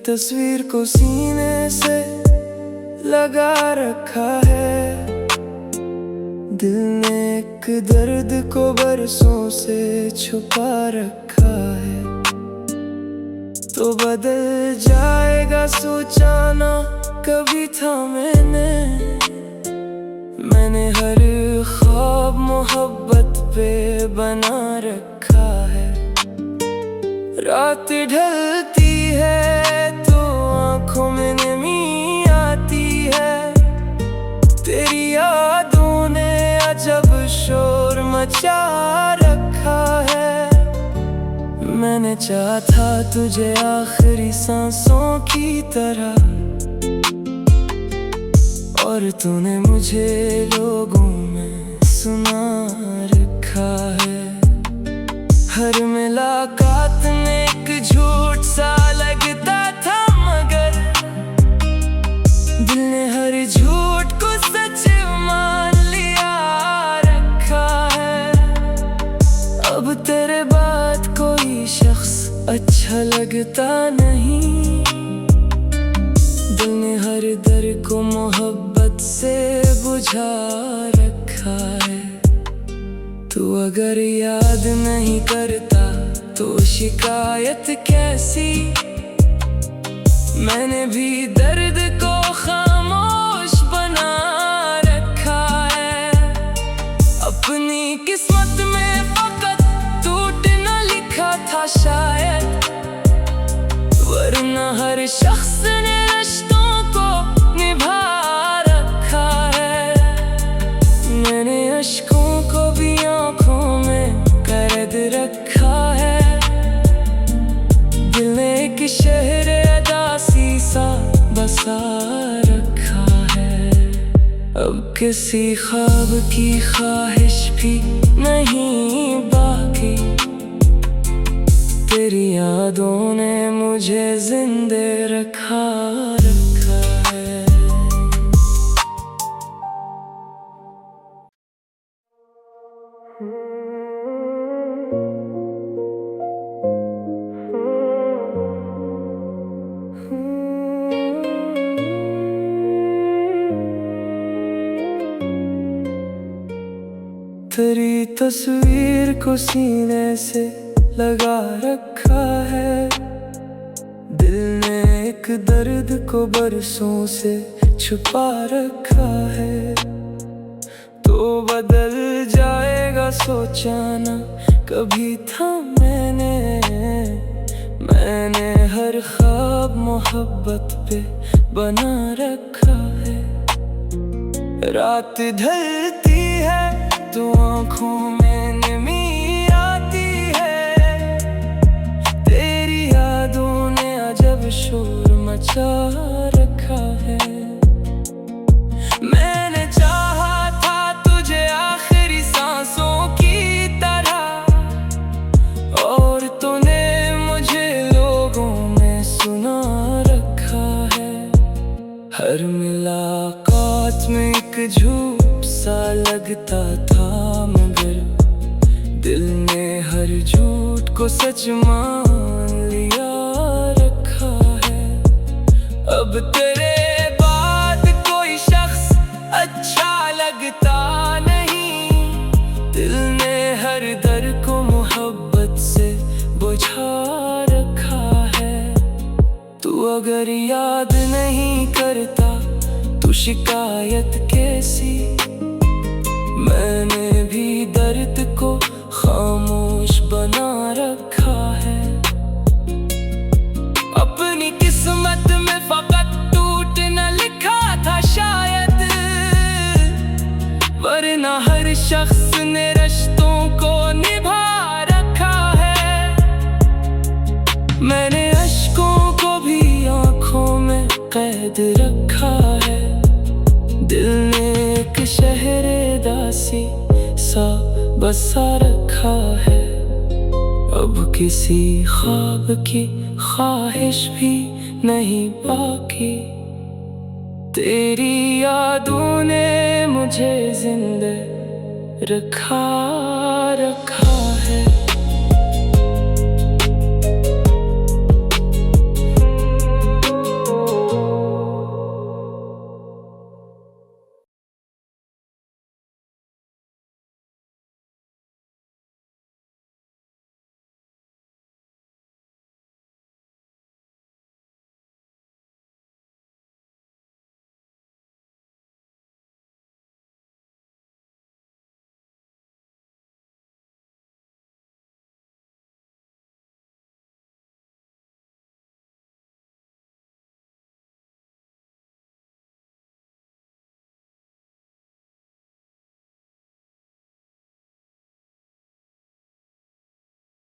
तस्वीर को सीने से लगा रखा है। दिल ने एक दर्द को बरसों से छुपा रखा है। तो बदल जाएगा सोचा ना कभी था मैंने हर ख्वाब मोहब्बत पे बना रखा है। रात ढलती है तो आँखों में नमी आती है। तेरी यादों ने अजब शोर मचा रखा है। मैंने चाहा था तुझे आखिरी सांसों की तरह, और तूने मुझे लोगों में सुना रखा है। हर मुलाकात में एक झूठ सा लगता था, मगर दिल ने हर झूठ को सच मान लिया रखा है। अब तेरे बाद कोई शख्स अच्छा लगता नहीं। दिल ने हर दर को मोहब्बत से बुझा रखा है। तू अगर याद नहीं करता तो शिकायत कैसी। मैंने भी दर्द को खामोश बना रखा है। अपनी किस्मत में फकत टूटना लिखा था शायद, वरना हर शख्स ने रिश्तों को निभा रखा है। मैंने अश्कों को भी आँखों में कैद रखा है। दिल ने एक शहर अदासी सा बसा रखा है। अब किसी ख्वाब की ख्वाहिश भी नहीं बाकी। तेरी यादों ने मुझे जिंदे रखा है। तेरी तस्वीर को सीने से लगा रखा है। दिल ने एक दर्द को बरसों से छुपा रखा है। तो बदल जाएगा सोचा ना कभी था मैंने हर ख्वाब मोहब्बत पे बना रखा है। रात ढलती है तो आँखों में नमी आती है। तेरी यादों ने अजब शोर मचा रखा है। मैंने चाहा था तुझे आखिरी सांसों की तरह, और तूने मुझे लोगों में सुना रखा है। हर मुलाकात में एक झूठ सा लगता था, मगर दिल ने हर झूठ को सच मान लिया रखा है। अब तेरे बाद कोई शख्स अच्छा लगता नहीं। दिल ने हर दर को मोहब्बत से बुझा रखा है। तू अगर याद नहीं करता तो शिकायत कैसी। मैंने भी दर्द को खामोश बना रखा है। अपनी किस्मत में फकत टूटना लिखा था शायद, वरना हर शख्स ने रिश्तों को निभा रखा है। मैंने अश्कों को भी आँखों में कैद रखा है। दिल ने एक शहर दासी सा बसा रखा है। अब किसी ख्वाब की ख्वाहिश भी नहीं बाकी। तेरी यादों ने मुझे जिंदा रखा